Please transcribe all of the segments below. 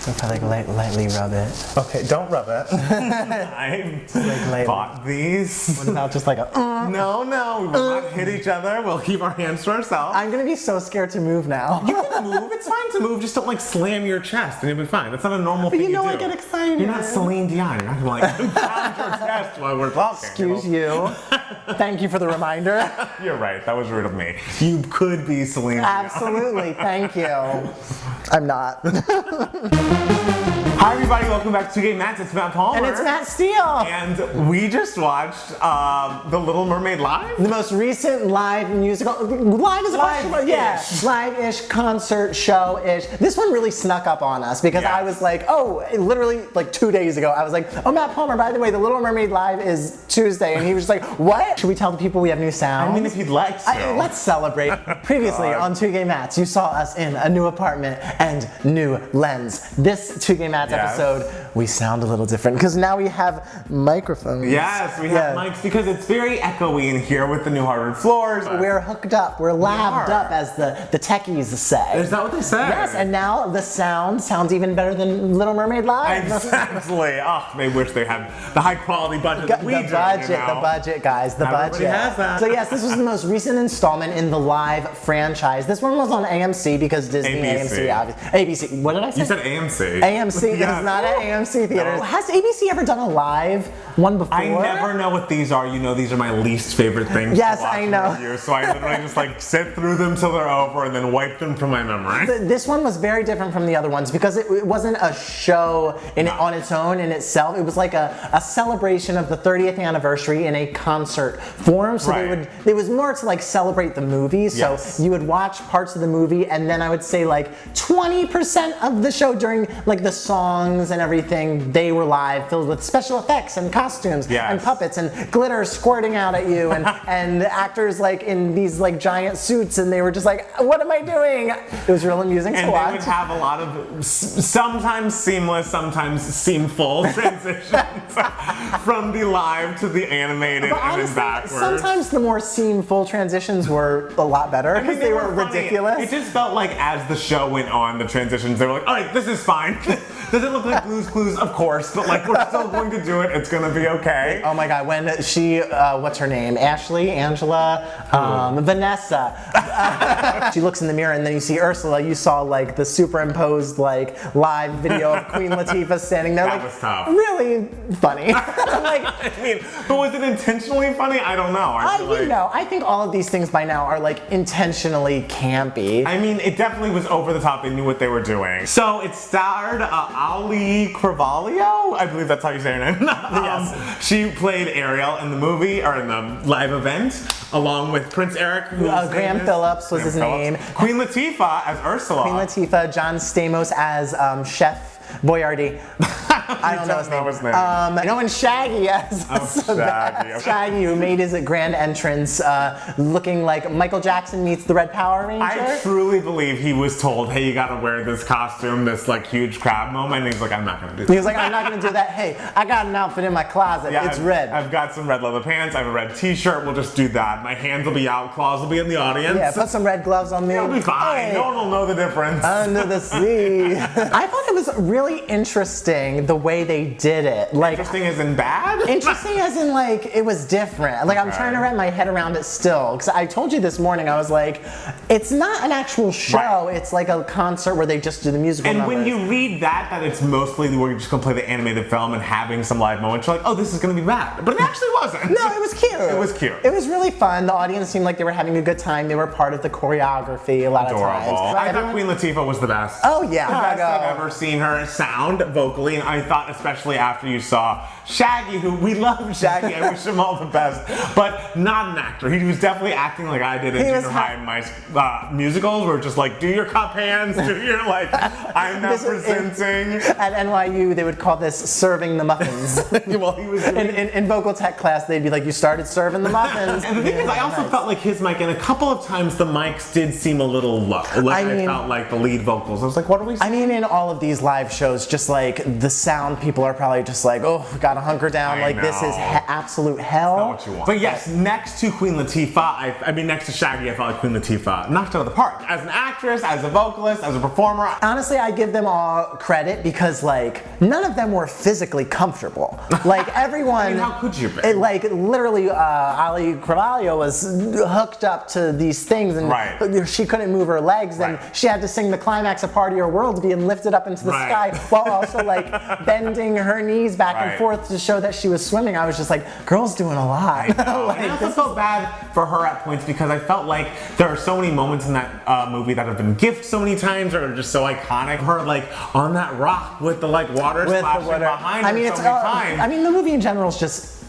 So if I lightly rub it. Okay, don't rub it. I bought these. What about just like a No, we'll not hit each other. We'll keep our hands to ourselves. I'm gonna be so scared to move now. You can move. It's fine to move. Just don't like slam your chest, and you'll be fine. That's not a normal thing you know do. I get excited. You're not Celine Dion. You're not gonna like pound your chest while we're talking. Excuse you. Thank you for the reminder. You're right. That was rude of me. You could be Celine Dion. Absolutely. Thank you. I'm not. Hi everybody, welcome back to 2 Game Mats. It's Matt Palmer. And it's Matt Steele. And we just watched The Little Mermaid live. The most recent live musical, live is a question mark, yeah. Live-ish, concert, show-ish. This one really snuck up on us because I was like, literally like 2 days ago, I was like, oh, Matt Palmer, by the way, The Little Mermaid live is Tuesday. And he was just like, what? Should we tell the people we have new sounds? I mean, if you'd like to. Let's celebrate. Previously on 2 Game Mats, you saw us in a new apartment and new lens. This 2 Game Mats episode, we sound a little different because now we have microphones. Yes, we have mics because it's very echoey in here with the new hardwood floors. We're hooked up, we're labbed up, as the techies say. Is that what they say? Yes, and now the sound sounds even better than Little Mermaid Live. Exactly. Oh, they wish they had the high quality budget that we do. The budget, guys, the budget. Everybody has that. So yes, this was the most recent installment in the live franchise. This one was on AMC because Disney, AMC, obviously. ABC, what did I say? You said AMC. AMC, it is not at AMC theaters. No. Has ABC ever done a live one before? I never know what these are. You know, these are my least favorite things yes, to watch I know. review, so I literally just like sit through them till they're over and then wipe them from my memory. This one was very different from the other ones because it wasn't a show on its own in itself. It was like a celebration of the 30th anniversary in a concert form. So it was more to like celebrate the movie. So you would watch parts of the movie and then I would say like 20% of the show during like the songs and everything, they were live, filled with special effects and costumes and puppets and glitter squirting out at you and actors like in these like giant suits and they were just like, what am I doing? It was real amusing to watch. And they would have a lot of sometimes seamless, sometimes seamful transitions from the live to the animated and honestly, then backwards. Sometimes the more seamful transitions were a lot better because they were ridiculous. It just felt like as the show went on, the transitions, they were like, all right, this is fine. Does it look like Blue's Clues? Of course, but like we're still going to do it. It's gonna be okay. Oh my God, when she, what's her name? Ashley, Angela, Vanessa. She looks in the mirror and then you see Ursula. You saw like the superimposed like live video of Queen Latifah standing there. That was tough. Really funny. Like, I mean, but was it intentionally funny? I don't know. I think all of these things by now are like intentionally campy. I mean, it definitely was over the top. They knew what they were doing. So it starred Auli'i, I believe that's how you say her name. Yes. She played Ariel in the movie, or in the live event, along with Prince Eric, Graham Phillips was his name. Queen Latifah as Ursula. Queen Latifah, John Stamos as Chef Boyardee. I don't know his name. And Shaggy as Shaggy, who made his grand entrance looking like Michael Jackson meets the Red Power Ranger. I truly believe he was told, hey, you gotta wear this costume, this like huge crab moment, and he's like, I'm not gonna do that. He was like, I'm not gonna do that. Hey, I got an outfit in my closet. It's red. I've got some red leather pants, I have a red t-shirt, we'll just do that. My hands will be out, claws will be in the audience. Yeah, put some red gloves on me. It'll be fine. Hey. No one will know the difference. Under the sea. I thought it was really interesting the way they did it. Like, interesting as in bad? Interesting as in like it was different. Like I'm trying to wrap my head around it still. Because I told you this morning, I was like, it's not an actual show. It's like a concert where they just do the musical numbers. When you read that it's mostly where you're just gonna play the animated film and having some live moments, you're like, oh, this is gonna be bad. But it actually wasn't. No, it was cute. It was cute. It was really fun. The audience seemed like they were having a good time. They were part of the choreography a lot of times. I thought Queen Latifah was the best. Oh yeah. The best I've ever seen her sound vocally, and I thought especially after you saw Shaggy, who we love Shaggy, I wish him all the best, but not an actor. He was definitely acting like I did in junior high in my musicals, where just like, do your cup hands, do your like, I'm not presenting. At NYU, they would call this serving the muffins. Well, he was in vocal tech class, they'd be like, you started serving the muffins. And the thing is, I also felt like his mic, and a couple of times the mics did seem a little low. Like I felt like the lead vocals. I was like, what are we saying? I mean, in all of these live shows, shows, just like the sound people are probably just like, oh, gotta hunker down. I Like this is absolute hell. Not what you want. But yes, next to Queen Latifah, I mean next to Shaggy, I felt like Queen Latifah knocked it out of the park. As an actress, as a vocalist, as a performer. Honestly, I give them all credit because like none of them were physically comfortable. Like everyone. I mean, how could you be? Like literally, Auli'i was hooked up to these things, and she couldn't move her legs, and she had to sing the climax of Part of Your World being lifted up into the sky while also like bending her knees back and forth to show that she was swimming. I was just like, girl's doing a lot. Like, I also felt bad for her at points because I felt like there are so many moments in that movie that have been gifted so many times or are just so iconic. Her like on that rock with the like water splashing behind her so many times. I mean, the movie in general is just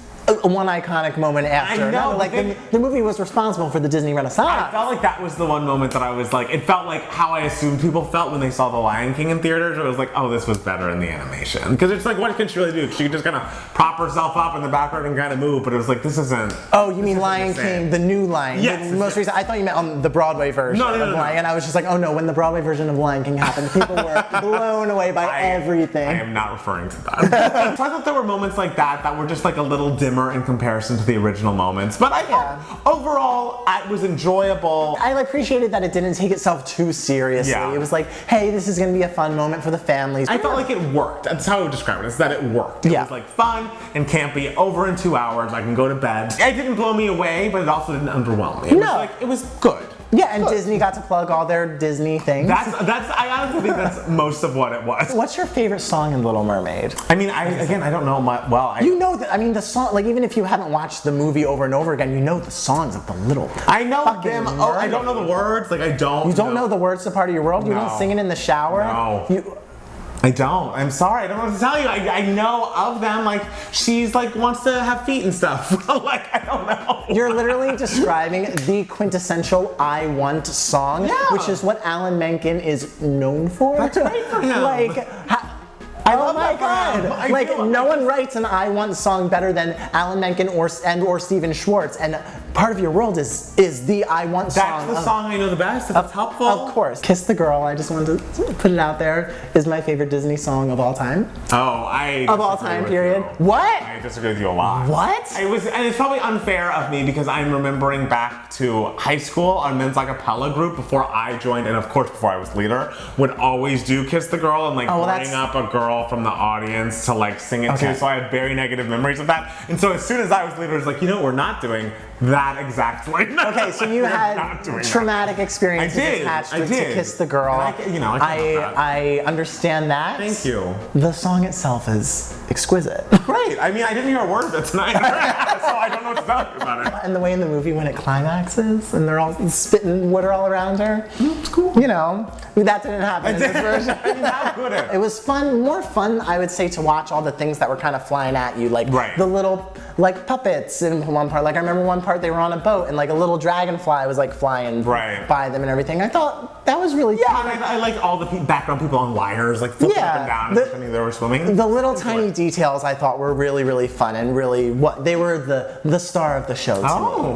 one iconic moment after. I know, like the movie was responsible for the Disney Renaissance. I felt like that was the one moment that I was like, it felt like how I assumed people felt when they saw The Lion King in theaters. It was like, oh, this was better in the animation. Because it's like, what can she really do? She could just kind of prop herself up in the background and kind of move, but it was like, this isn't. Oh, you mean Lion King, the new Lion? Yes. The most recent. I thought you meant on the Broadway version of Lion. And I was just like, oh no, when the Broadway version of Lion King happened, people were blown away by everything. I am not referring to that. So I thought there were moments like that were just like a little dimmer in comparison to the original moments, but I thought overall it was enjoyable. I appreciated that it didn't take itself too seriously. It was like, hey, this is going to be a fun moment for the families. I felt like it worked. That's how I would describe it. Is that it worked. It was like fun and campy. Over in 2 hours, I can go to bed. It didn't blow me away, but it also didn't underwhelm me. It was like, it was good. Yeah, and Disney got to plug all their Disney things. I honestly think that's most of what it was. What's your favorite song in Little Mermaid? I mean, I don't know you know that, I mean, the song, like even if you haven't watched the movie over and over again, you know the songs of the Little I know them. Mermaid. Oh, I don't know the words. Like I don't. You don't know the words to Part of Your World? You don't sing it in the shower? No. I don't. I'm sorry. I don't know what to tell you. I know of them. Like, she's like, wants to have feet and stuff. Like, I don't know. You're literally describing the quintessential I Want song, which is what Alan Menken is known for. That's great for him. Like, oh my God! Like no one writes an "I Want" song better than Alan Menken or Stephen Schwartz, and Part of Your World is the "I Want" song. That's the song I know the best. If it's helpful. Of course, "Kiss the Girl." I just wanted to put it out there. Is my favorite Disney song of all time. Of all time. Period. What? I disagree with you a lot. What? And it's probably unfair of me because I'm remembering back to high school. Our men's a cappella group before I joined, and of course before I was leader, would always do "Kiss the Girl" and bring up a girl from the audience to like sing it to, so I have very negative memories of that. And so as soon as I was leader, I was like, you know what we're not doing? That exactly. Okay, so you had traumatic experiences attached to "Kiss the Girl." I understand that. Thank you. The song itself is exquisite. Great. I mean, I didn't hear a word of it tonight, so I don't know what to tell you about it. And the way in the movie when it climaxes and they're all spitting water all around her. It's cool. You know, that didn't happen in this version. How could it? It was fun, more fun, I would say, to watch all the things that were kind of flying at you, like the little puppets in one part. Like I remember one part they were on a boat and like a little dragonfly was like flying by them and everything. I thought that was really fun. And I liked all the background people on wires like flipping up and down and pretending they were swimming. The little tiny details I thought were really, really fun and really they were the star of the show to me.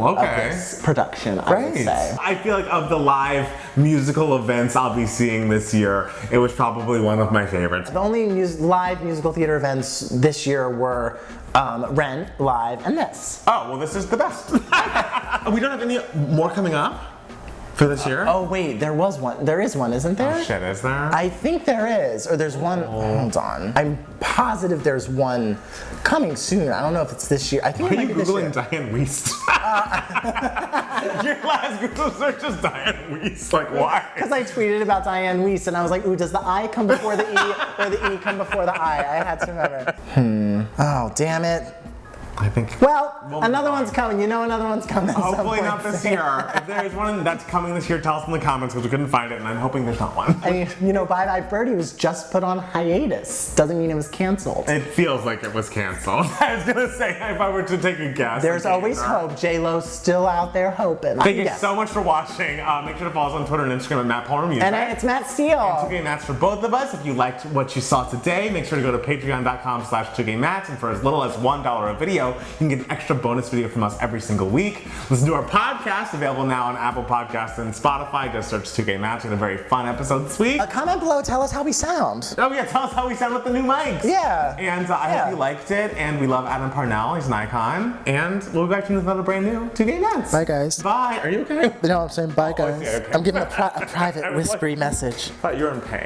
Of this production, I would say. I feel like of the live musical events I'll be seeing this year, it was probably one of my favorites. The only live musical theater events this year were Rent live and this. Oh, well, this is the best. We don't have any more coming up for this year? Oh wait, there was one. There is one, isn't there? Oh shit, is there? I think there is, or there's one. Hold on, I'm positive there's one coming soon. I don't know if it's this year. I think it might be this year. Are you Googling Diane Wiest? Your last Google search is Diane Wiest. Like why? Because I tweeted about Diane Wiest and I was like, ooh, does the I come before the E or the E come before the I? I had to remember. Oh damn it. I think. Well, another one's coming. You know another one's coming. Hopefully not this year. If there's one that's coming this year, tell us in the comments because we couldn't find it, and I'm hoping there's not one. And you know, Bye Bye Birdie was just put on hiatus. Doesn't mean it was canceled. It feels like it was canceled. I was gonna say, if I were to take a guess. There's always hope. J-Lo's still out there hoping. Thank you so much for watching. Make sure to follow us on Twitter and Instagram at Matt Palmer Music. And it's Matt Steele. And 2K Mats for both of us. If you liked what you saw today, make sure to go to patreon.com/2GameMats, and for as little as $1 a video, video, you can get an extra bonus video from us every single week. Listen to our podcast, available now on Apple Podcasts and Spotify. Just search 2K Match. We had a very fun episode this week. Comment below, tell us how we sound. Oh yeah, tell us how we sound with the new mics. Yeah. And I hope you liked it. And we love Adam Parnell. He's an icon. And we'll be back to you with another brand new 2K Match. Bye, guys. Bye. Are you okay? No, I'm saying bye, guys. Okay. I'm giving a private, whispery message. I thought you were in pain.